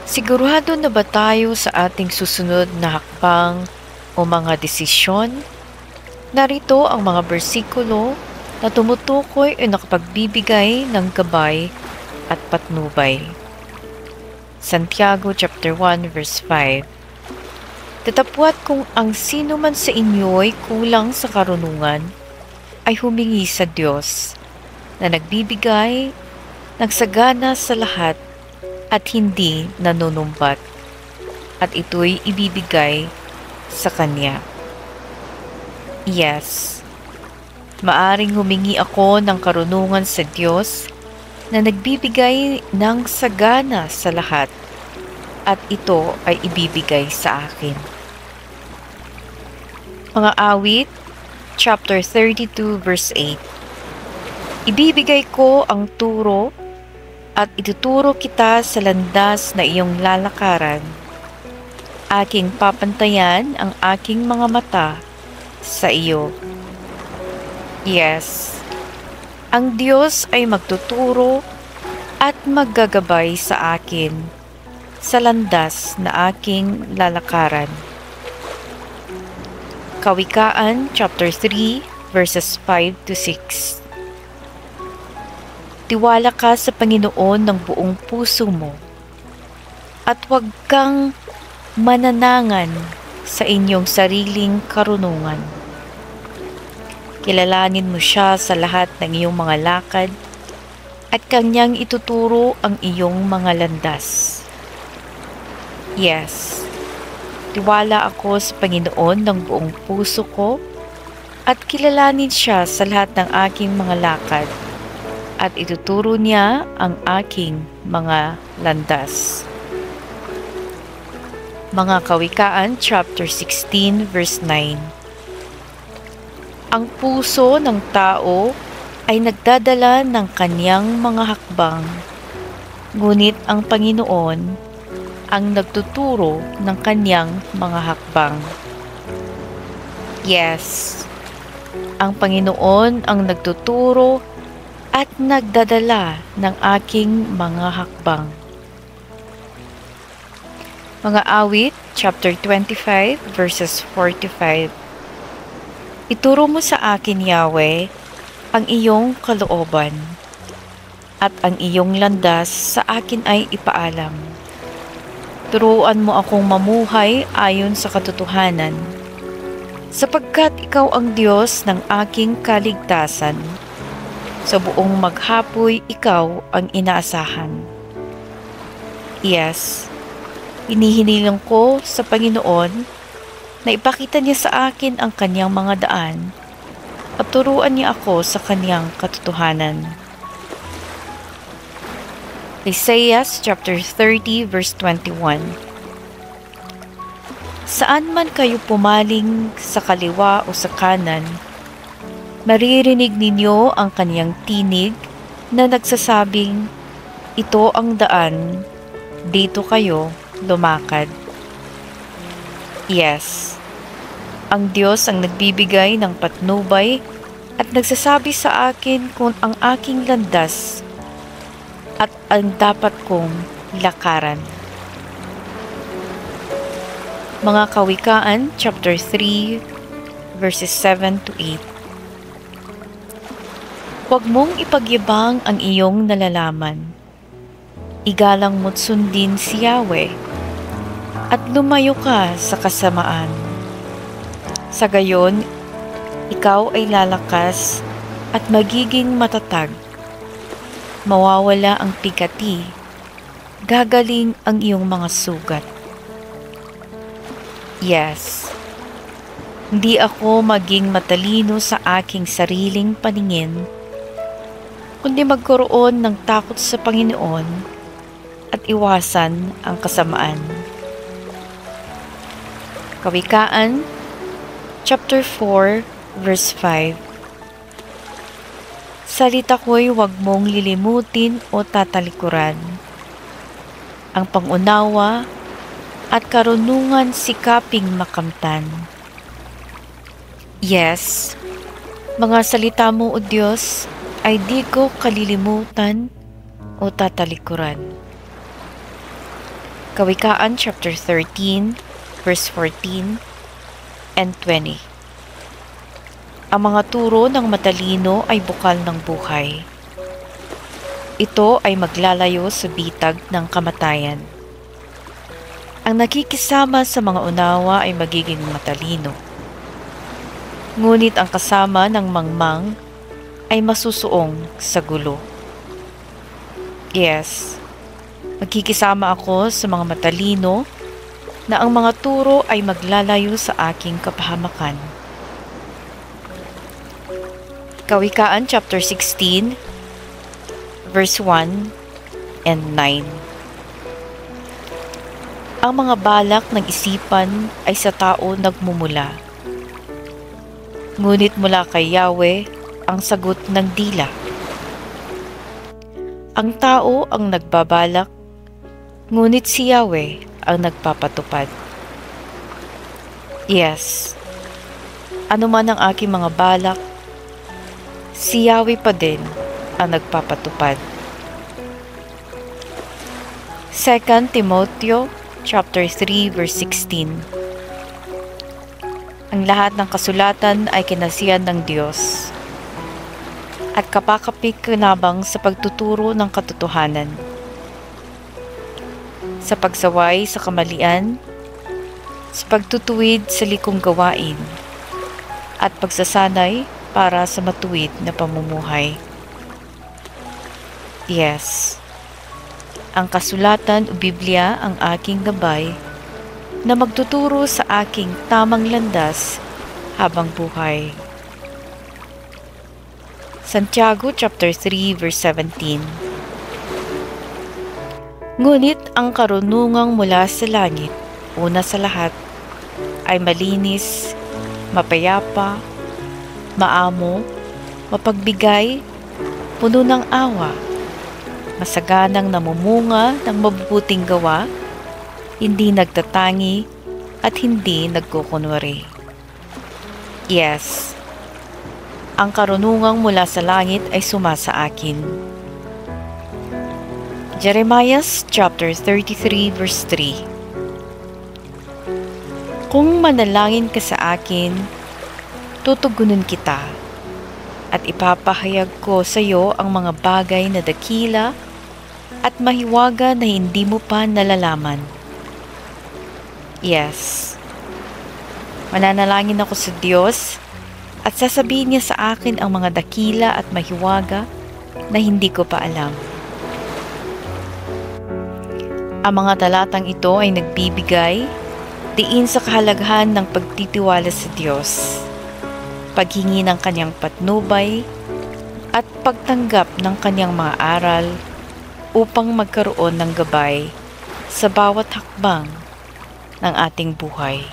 Sigurado na ba tayo sa ating susunod na hakbang o mga desisyon? Narito ang mga bersikulo na tumutukoy o nakapagbibigay ng gabay at patnubay. Santiago chapter 1 verse 5. Tatapwat kung ang sino man sa inyo'y kulang sa karunungan, ay humingi sa Diyos na nagbibigay, nagsagana sa lahat at hindi nanunumbat, at ito'y ibibigay sa Kanya. Yes, maaring humingi ako ng karunungan sa Diyos na nagbibigay ng sagana sa lahat, at ito ay ibibigay sa akin. Mga awit, chapter 32 verse 8. Ibibigay ko ang turo at ituturo kita sa landas na iyong lalakaran. Aking papantayan ang aking mga mata sa iyo. Yes, ang Diyos ay magtuturo at maggagabay sa akin sa landas na aking lalakaran. Kawikaan chapter 3 verses 5 to 6. Tiwala ka sa Panginoon ng buong puso mo at huwag kang mananangan sa inyong sariling karunungan. Kilalanin mo siya sa lahat ng iyong mga lakad at kanyang ituturo ang iyong mga landas. Yes, tiwala ako sa Panginoon ng buong puso ko at kilalanin siya sa lahat ng aking mga lakad at ituturo niya ang aking mga landas. Mga Kawikaan chapter 16 verse 9. Ang puso ng tao ay nagdadala ng kanyang mga hakbang, ngunit ang Panginoon ang nagtuturo ng kanyang mga hakbang. Yes, ang Panginoon ang nagtuturo at nagdadala ng aking mga hakbang. Mga awit, chapter 25, verses 45. Ituro mo sa akin, Yahweh, ang iyong kalooban, at ang iyong landas sa akin ay ipaalam. Turuan mo akong mamuhay ayon sa katotohanan, sapagkat ikaw ang Diyos ng aking kaligtasan. Sa buong maghapoy, ikaw ang inaasahan. Yes, hinihinilang ko sa Panginoon na ipakita niya sa akin ang kanyang mga daan at turuan niya ako sa kanyang katotohanan. Isaiah chapter 30 verse 21. Saan man kayo pumaling sa kaliwa o sa kanan, maririnig ninyo ang kanyang tinig na nagsasabing, ito ang daan, dito kayo lumakad. Yes, ang Diyos ang nagbibigay ng patnubay at nagsasabi sa akin kung ang aking landas at ang dapat kong lakaran. Mga Kawikaan chapter 3 verses 7 to 8. Huwag mong ipagyabang ang iyong nalalaman. Igalang mo't sundin si Yahweh at lumayo ka sa kasamaan. Sa gayon, ikaw ay lalakas at magiging matatag. Mawawala ang pigati, gagaling ang iyong mga sugat. Yes, hindi ako maging matalino sa aking sariling paningin, kundi magkaroon ng takot sa Panginoon at iwasan ang kasamaan. Kawikaan, chapter 4, verse 5. Salita ko'y huwag mong lilimutin o tatalikuran. Ang pangunawa at karunungan sikaping makamtan. Yes, mga salita mo, O Diyos, ay di ko kalilimutan o tatalikuran. Kawikaan chapter 13, verse 14 and 20. Ang mga turo ng matalino ay bukal ng buhay. Ito ay maglalayo sa bitag ng kamatayan. Ang nakikisama sa mga unawa ay magiging matalino. Ngunit ang kasama ng mangmang ay masusuong sa gulo. Yes, magkikisama ako sa mga matalino na ang mga turo ay maglalayo sa aking kapahamakan. Kawikaan chapter 16, verse 1 and 9. Ang mga balak ng isipan ay sa tao nagmumula. Ngunit mula kay Yahweh ang sagot ng dila. Ang tao ang nagbabalak, ngunit si Yahweh ang nagpapatupad. Yes, ano man ang aking mga balak, si Yahweh pa din ang nagpapatupad. 2 Timoteo chapter 3 verse 16. Ang lahat ng kasulatan ay kinasiyan ng Diyos at kapakapik-kinabang sa pagtuturo ng katotohanan, sa pagsaway sa kamalian, sa pagtutuwid sa likong gawain, at pagsasanay para sa matuwid na pamumuhay. Yes, ang kasulatan o Biblia ang aking gabay na magtuturo sa aking tamang landas habang buhay. Santiago chapter 3 verse 17. Ngunit ang karunungang mula sa langit, una sa lahat, ay malinis, mapayapa, maamo, mapagbigay, puno ng awa, masaganang namumunga ng mabubuting gawa, hindi nagtatangi at hindi nagkukunwari. Yes, ang karunungang mula sa langit ay sumasa akin. Jeremiah chapter 33 verse 3. Kung manalangin ka sa akin, tutugunan kita at ipapahayag ko sa iyo ang mga bagay na dakila at mahiwaga na hindi mo pa nalalaman. Yes, mananalangin ako sa Diyos at sasabihin niya sa akin ang mga dakila at mahiwaga na hindi ko pa alam. Ang mga talatang ito ay nagbibigay diin sa kahalagahan ng pagtitiwala sa Diyos, paghingi ng kanyang patnubay, at pagtanggap ng kanyang mga aral upang magkaroon ng gabay sa bawat hakbang ng ating buhay.